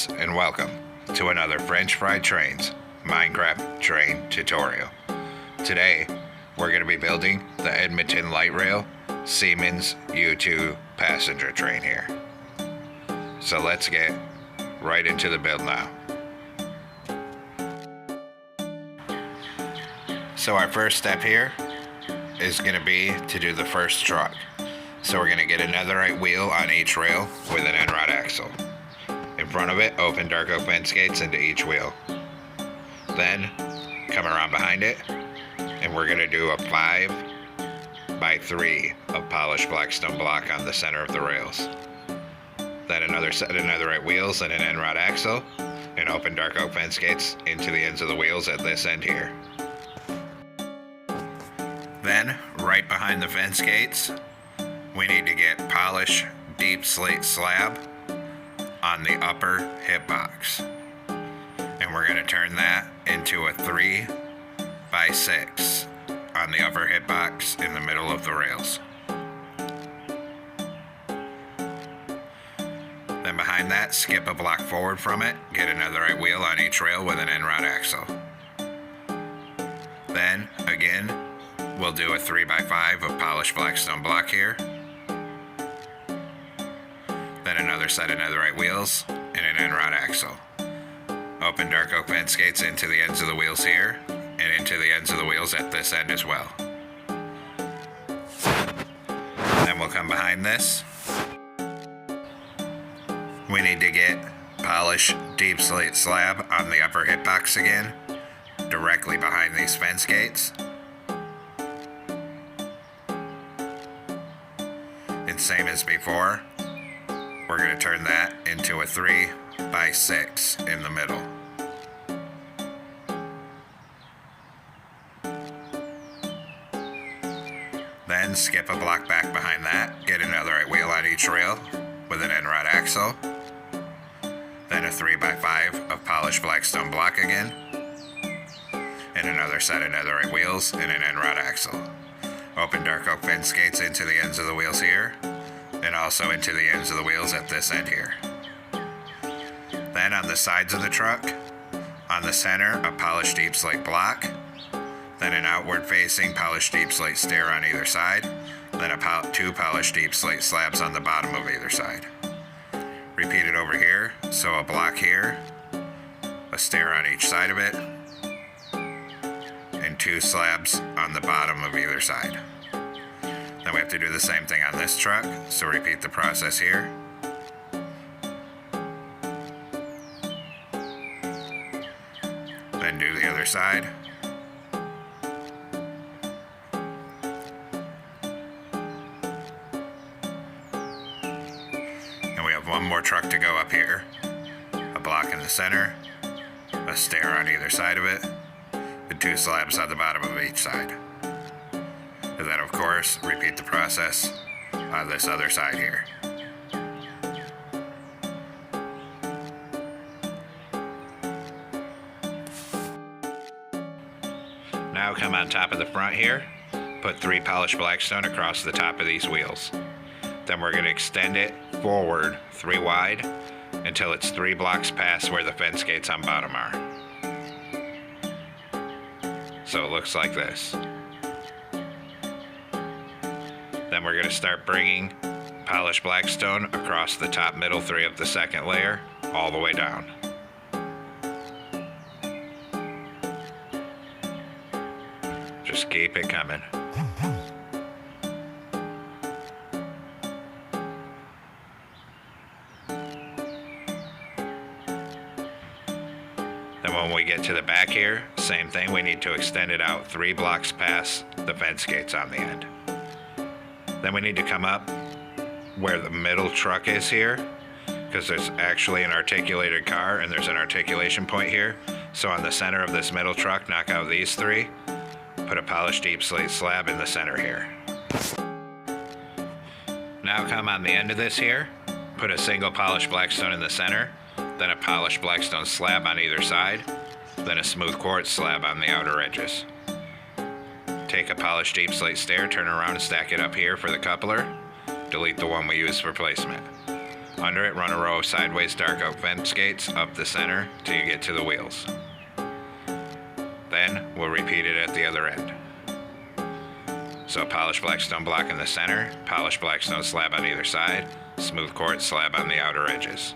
Greetings and welcome to another French Fried Trains Minecraft train tutorial. Today we're going to be building the Edmonton Light Rail Siemens U2 passenger train here. So let's get right into the build now. So our first step here is going to be to do the first truck. So we're going to get a netherite wheel on each rail with an end rod axle. In front of it, open dark oak fence gates into each wheel. Then come around behind it, and we're going to do a 5x3 of polished blackstone block on the center of the rails. Then another set of netherite wheels and an end rod axle, and open dark oak fence gates into the ends of the wheels at this end here. Then, right behind the fence gates, we need to get polished deep slate slab on the upper hitbox. And we're going to turn that into a 3x6 on the upper hitbox in the middle of the rails. Then behind that, skip a block forward from it, get a netherite wheel on each rail with an end rod axle. Then, again, we'll do a 3x5 of polished blackstone block here. Then another set of netherite wheels and an end rod axle. Open dark oak fence gates into the ends of the wheels here and into the ends of the wheels at this end as well. Then we'll come behind this. We need to get polished deep slate slab on the upper hitbox again, directly behind these fence gates. And same as before, we're going to turn that into a 3x6 in the middle. Then skip a block back behind that, get a netherite wheel on each rail with an end rod axle. Then a 3x5 of polished blackstone block again. And another set of netherite wheels and an end rod axle. Open dark oak fence gates into the ends of the wheels here, and also into the ends of the wheels at this end here. Then on the sides of the truck, on the center, a polished deep slate block, then an outward facing polished deep slate stair on either side, then two polished deep slate slabs on the bottom of either side. Repeat it over here, so a block here, a stair on each side of it, and two slabs on the bottom of either side. Then we have to do the same thing on this truck, so repeat the process here. Then do the other side. And we have one more truck to go up here. A block in the center, a stair on either side of it, and two slabs on the bottom of each side. And then, of course, repeat the process on this other side here. Now come on top of the front here, put 3 polished blackstone across the top of these wheels. Then we're going to extend it forward 3 wide until it's 3 blocks past where the fence gates on bottom are. So it looks like this. Then we're going to start bringing polished blackstone across the top middle 3 of the second layer all the way down. Just keep it coming. Then when we get to the back here, same thing, we need to extend it out 3 blocks past the fence gates on the end. Then we need to come up where the middle truck is here, because there's actually an articulated car and there's an articulation point here. So on the center of this middle truck, knock out these 3, put a polished deep slate slab in the center here. Now come on the end of this here, put a single polished blackstone in the center, then a polished blackstone slab on either side, then a smooth quartz slab on the outer edges. Take a polished deep slate stair, turn around and stack it up here for the coupler. Delete the one we used for placement. Under it, run a row of sideways dark oak fence gates up the center till you get to the wheels. Then we'll repeat it at the other end. So polished blackstone block in the center, polished blackstone slab on either side, smooth quartz slab on the outer edges.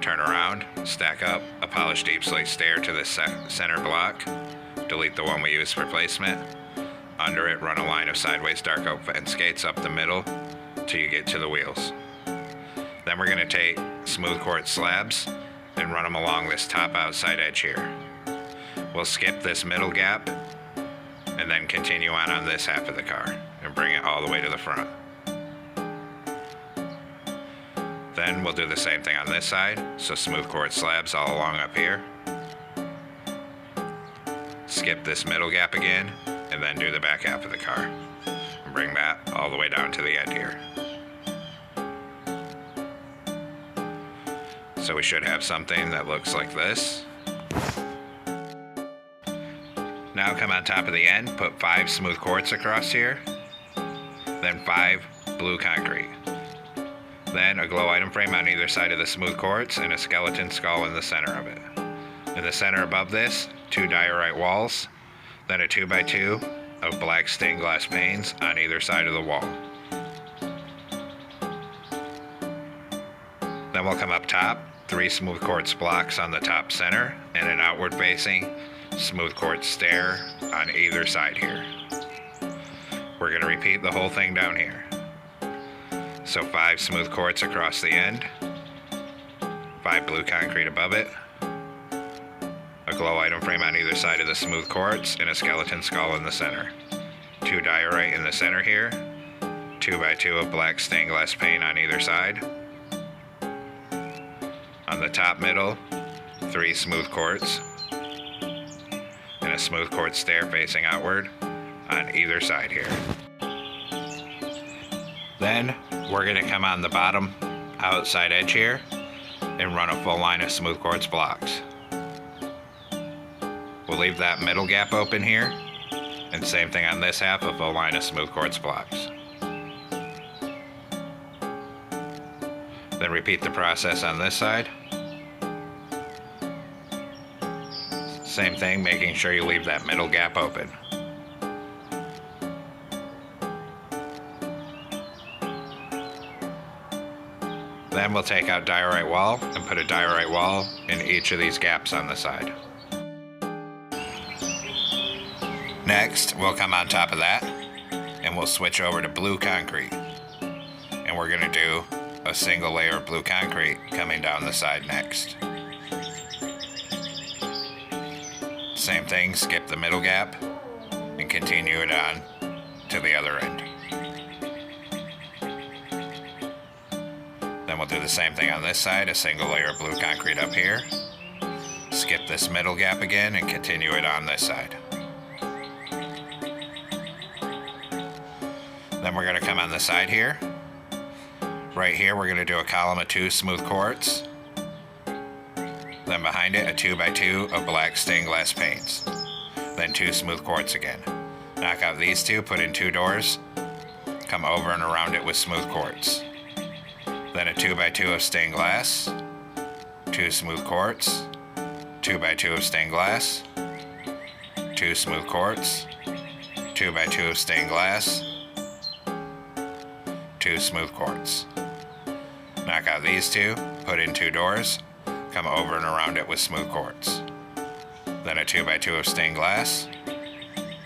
Turn around, stack up a polished deep slate stair to the center block, delete the one we used for placement. Under it, run a line of sideways dark oak fence gates up the middle till you get to the wheels. Then we're going to take smooth quartz slabs and run them along this top outside edge here. We'll skip this middle gap and then continue on this half of the car and bring it all the way to the front. Then we'll do the same thing on this side, so smooth quartz slabs all along up here. Skip this middle gap again, and then do the back half of the car. And bring that all the way down to the end here. So we should have something that looks like this. Now come on top of the end, put 5 smooth quartz across here, then 5 blue concrete. Then a glow item frame on either side of the smooth quartz and a skeleton skull in the center of it. In the center above this, 2 diorite walls, then a 2x2 of black stained glass panes on either side of the wall. Then we'll come up top, 3 smooth quartz blocks on the top center, and an outward facing smooth quartz stair on either side here. We're going to repeat the whole thing down here. So 5 smooth quartz across the end, 5 blue concrete above it, a glow item frame on either side of the smooth quartz, and a skeleton skull in the center. 2 diorite in the center here, 2x2 of black stained glass paint on either side. On the top middle, 3 smooth quartz, and a smooth quartz stair facing outward on either side here. Then we're going to come on the bottom outside edge here and run a full line of smooth quartz blocks. We'll leave that middle gap open here, and same thing on this half, a full line of smooth quartz blocks. Then repeat the process on this side. Same thing, making sure you leave that middle gap open. Then we'll take out diorite wall and put a diorite wall in each of these gaps on the side. Next, we'll come on top of that and we'll switch over to blue concrete. And we're going to do a single layer of blue concrete coming down the side next. Same thing, skip the middle gap and continue it on to the other end. Then we'll do the same thing on this side, a single layer of blue concrete up here. Skip this middle gap again and continue it on this side. Then we're going to come on the side here. Right here we're going to do a column of 2 smooth quartz. Then behind it a 2x2 of black stained glass paints. Then 2 smooth quartz again. Knock out these 2, put in 2 doors. Come over and around it with smooth quartz. Then a 2x2 of stained glass. 2 smooth quartz. 2x2 of stained glass. 2 smooth quartz. 2x2 of stained glass. 2 smooth quartz. Knock out these 2, put in 2 doors, come over and around it with smooth quartz. Then a 2x2 of stained glass,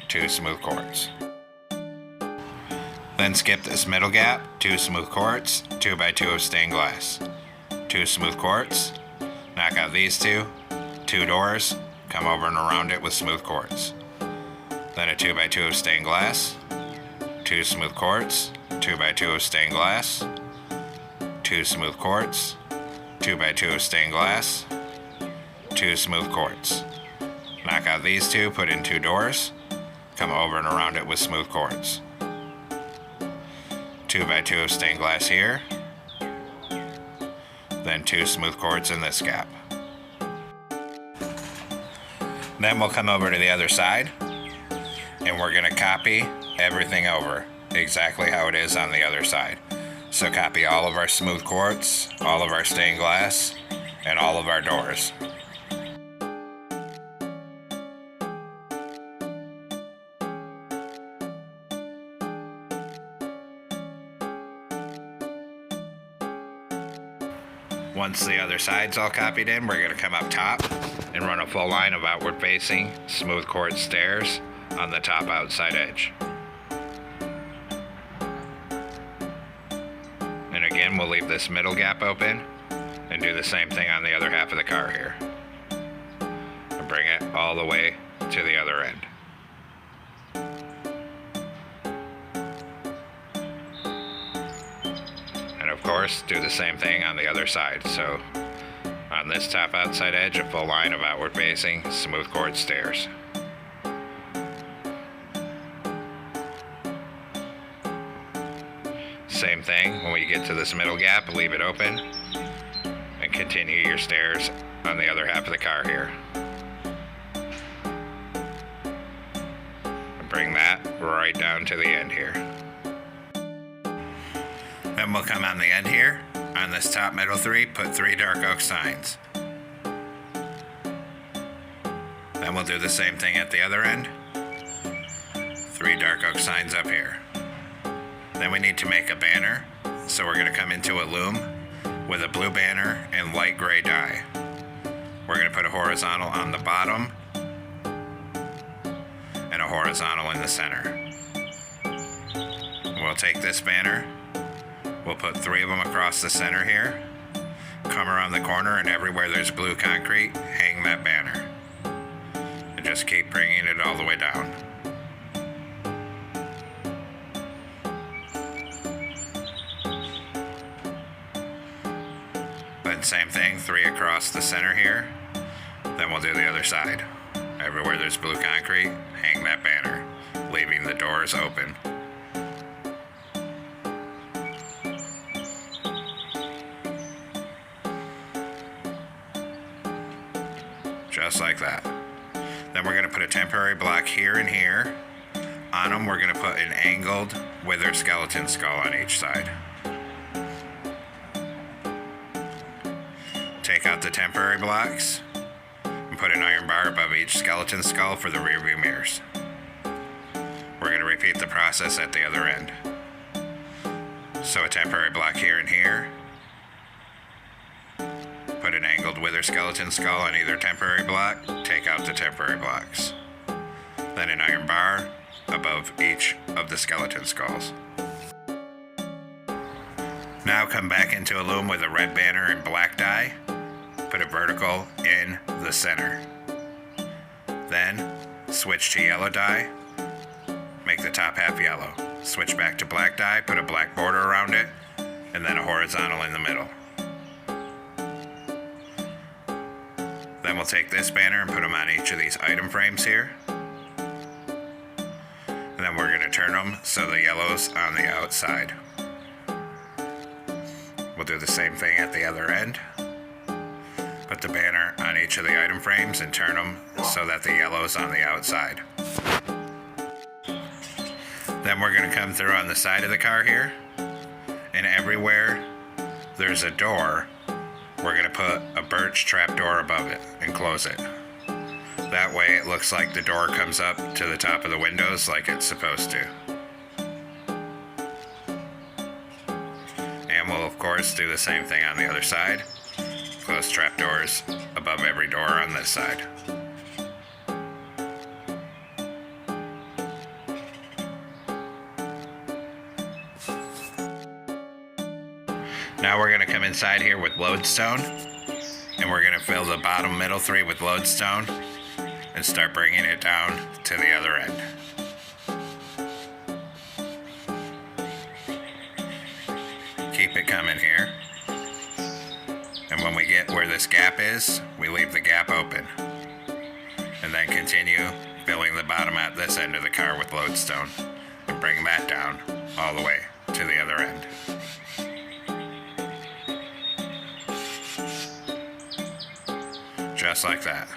2 smooth quartz. Then skip this middle gap, 2 smooth quartz, 2x2 of stained glass, 2 smooth quartz. Knock out these 2, 2 doors, come over and around it with smooth quartz. Then a 2x2 of stained glass, 2 smooth quartz, 2x2 of stained glass, 2 smooth quartz, 2x2 of stained glass, 2 smooth quartz. Knock out these 2, put in 2 doors, come over and around it with smooth quartz. 2x2 of stained glass here, then 2 smooth quartz in this gap. Then we'll come over to the other side, and we're going to copy everything over exactly how it is on the other side. So copy all of our smooth quartz, all of our stained glass, and all of our doors. Once the other side's all copied in, we're going to come up top and run a full line of outward facing smooth quartz stairs on the top outside edge. And again, we'll leave this middle gap open and do the same thing on the other half of the car here. And bring it all the way to the other end. And of course, do the same thing on the other side. So on this top outside edge, a full line of outward facing smooth quartz stairs. Same thing, when we get to this middle gap, leave it open and continue your stairs on the other half of the car here. And bring that right down to the end here. Then we'll come on the end here, on this top middle three, put 3 dark oak signs. Then we'll do the same thing at the other end. 3 dark oak signs up here. Then we need to make a banner, so we're going to come into a loom with a blue banner and light gray dye. We're going to put a horizontal on the bottom and a horizontal in the center. We'll take this banner, we'll put 3 of them across the center here, come around the corner, and everywhere there's blue concrete, hang that banner. And just keep bringing it all the way down. Then same thing, 3 across the center here. Then we'll do the other side. Everywhere there's blue concrete, hang that banner, leaving the doors open. Just like that. Then we're going to put a temporary block here and here. On them, we're going to put an angled wither skeleton skull on each side. Take out the temporary blocks and put an iron bar above each skeleton skull for the rear view mirrors. We're going to repeat the process at the other end. So a temporary block here and here. Put an angled wither skeleton skull on either temporary block. Take out the temporary blocks. Then an iron bar above each of the skeleton skulls. Now come back into a loom with a red banner and black dye. Put a vertical in the center. Then switch to yellow dye. Make the top half yellow. Switch back to black dye, put a black border around it, and then a horizontal in the middle. Then we'll take this banner and put them on each of these item frames here. And then we're going to turn them so the yellow's on the outside. We'll do the same thing at the other end. Put the banner on each of the item frames and turn them so that the yellow's on the outside. Then we're going to come through on the side of the car here, and everywhere there's a door, we're going to put a birch trapdoor above it and close it. That way it looks like the door comes up to the top of the windows like it's supposed to. And we'll of course do the same thing on the other side. Close trapdoors above every door on this side. Now we're going to come inside here with lodestone, and we're going to fill the bottom middle 3 with lodestone and start bringing it down to the other end. Keep it coming here. And when we get where this gap is, we leave the gap open. And then continue filling the bottom at this end of the car with lodestone and bring that down all the way to the other end. Just like that.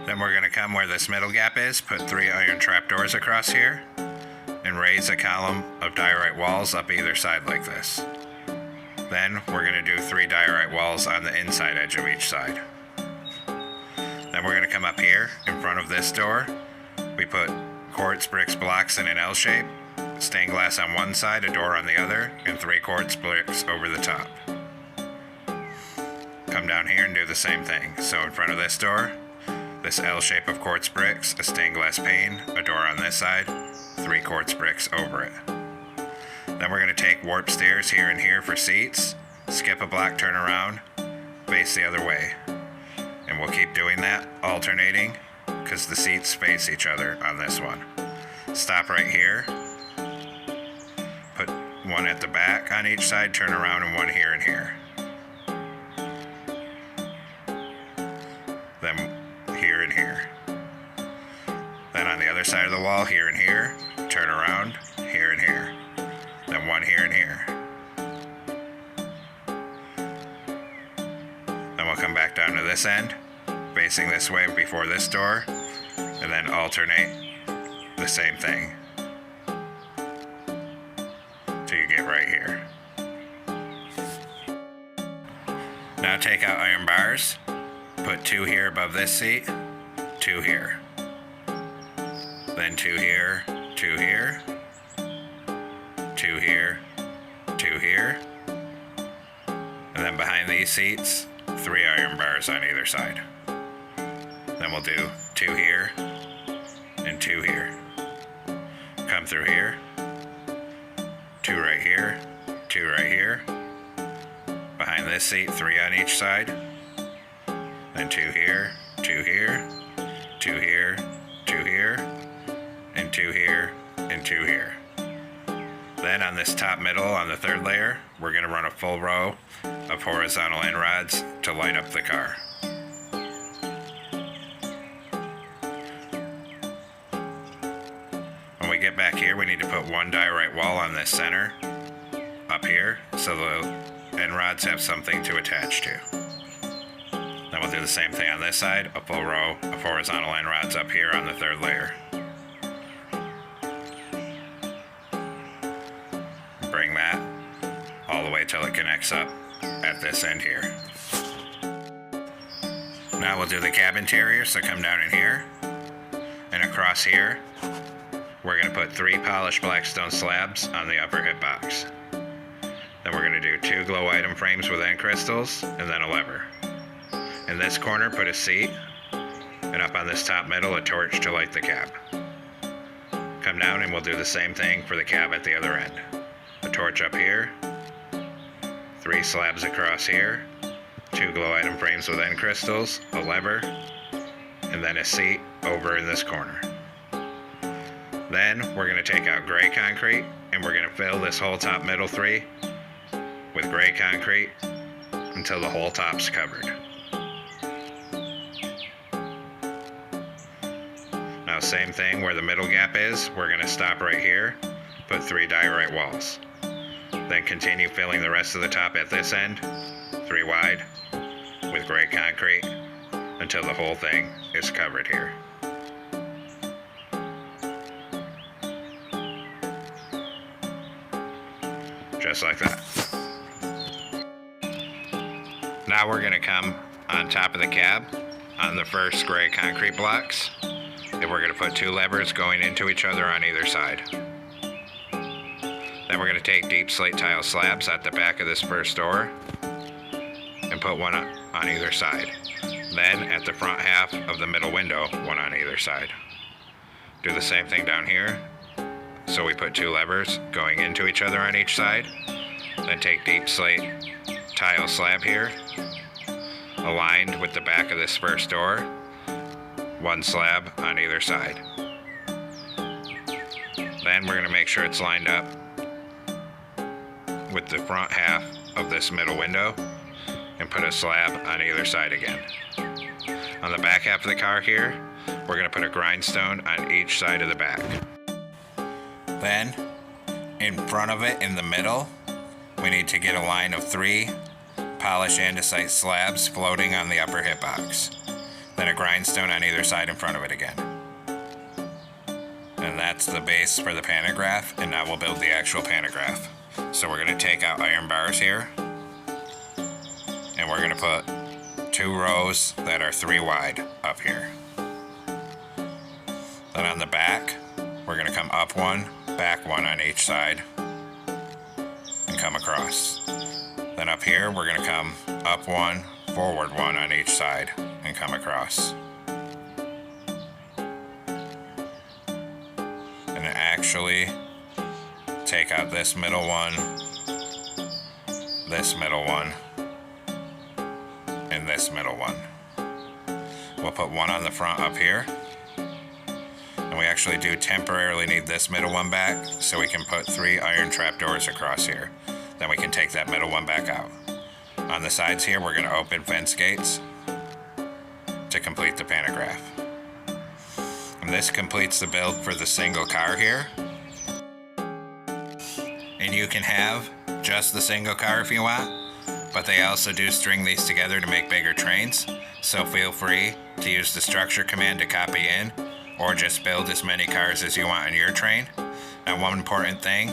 Then we're going to come where this middle gap is, put 3 iron trapdoors across here, and raise a column of diorite walls up either side like this. Then we're going to do 3 diorite walls on the inside edge of each side. Then we're going to come up here in front of this door. We put quartz bricks blocks in an L shape, stained glass on one side, a door on the other, and 3 quartz bricks over the top. Come down here and do the same thing. So in front of this door, this L shape of quartz bricks, a stained glass pane, a door on this side, 3 quartz bricks over it. Then we're going to take warp stairs here and here for seats, skip a block, turn around, face the other way. And we'll keep doing that, alternating, because the seats face each other on this one. Stop right here, put one at the back on each side, turn around, and one here and here. Then here and here. Then on the other side of the wall, here and here, turn around, here and here. Then one here and here. Then we'll come back down to this end, facing this way before this door, and then alternate the same thing till you get right here. Now take out iron bars, put 2 here above this seat, 2 here. Then 2 here, 2 here, 2 here, 2 here, and then behind these seats, 3 iron bars on either side. Then we'll do 2 here and 2 here. Come through here, 2 right here, 2 right here. Behind this seat, 3 on each side. Then 2 here, 2 here, 2 here, 2 here, and 2 here, and 2 here. Then on this top middle, on the 3rd layer, we're going to run a full row of horizontal end rods to light up the car. When we get back here, we need to put 1 diorite wall on this center, up here, so the end rods have something to attach to. Then we'll do the same thing on this side, a full row of horizontal end rods up here on the 3rd layer. Bring that all the way till it connects up at this end here. Now we'll do the cab interior, so come down in here, and across here, we're going to put 3 polished blackstone slabs on the upper hip box. Then we're going to do 2 glow item frames with end crystals, and then a lever. In this corner, put a seat, and up on this top middle, a torch to light the cab. Come down and we'll do the same thing for the cab at the other end. A torch up here, 3 slabs across here, 2 glow item frames with end crystals, a lever, and then a seat over in this corner. Then we're going to take out gray concrete, and we're going to fill this whole top middle 3 with gray concrete until the whole top's covered. Now same thing where the middle gap is, we're going to stop right here, put 3 diorite walls. Then continue filling the rest of the top at this end, 3 wide, with gray concrete until the whole thing is covered here. Just like that. Now we're going to come on top of the cab on the first gray concrete blocks, and we're going to put 2 levers going into each other on either side. Then we're going to take deep slate tile slabs at the back of this first door and put 1 on either side. Then at the front half of the middle window, 1 on either side. Do the same thing down here. So we put 2 levers going into each other on each side. Then take deep slate tile slab here, aligned with the back of this first door, 1 slab on either side. Then we're going to make sure it's lined up with the front half of this middle window and put a slab on either side again. On the back half of the car here, we're going to put a grindstone on each side of the back. Then, in front of it in the middle, we need to get a line of 3 polished andesite slabs floating on the upper hip box. Then a grindstone on either side in front of it again. And that's the base for the pantograph, and now we'll build the actual pantograph. So we're going to take out iron bars here, and we're going to put 2 rows that are 3 wide up here. Then on the back, we're going to come up 1, back 1 on each side, and come across. Then up here, we're going to come up 1, forward 1 on each side, and come across. And actually take out this middle one, this middle one, and this middle one. We'll put 1 on the front up here. And we actually do temporarily need this middle one back, so we can put 3 iron trapdoors across here. Then we can take that middle one back out. On the sides here, we're going to open fence gates to complete the pantograph. And this completes the build for the single car here. And you can have just the single car if you want, but they also do string these together to make bigger trains, so feel free to use the structure command to copy in, or just build as many cars as you want on your train. Now, one important thing,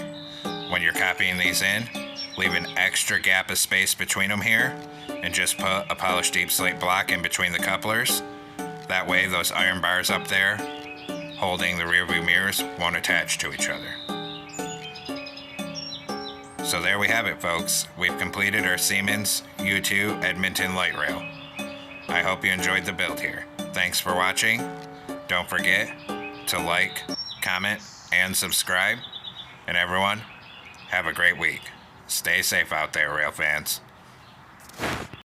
when you're copying these in, leave an extra gap of space between them here, and just put a polished deep slate block in between the couplers. That way those iron bars up there holding the rear view mirrors won't attach to each other. So there we have it, folks. We've completed our Siemens U2 Edmonton light rail. I hope you enjoyed the build here. Thanks for watching. Don't forget to like, comment, and subscribe. And everyone, have a great week. Stay safe out there, rail fans.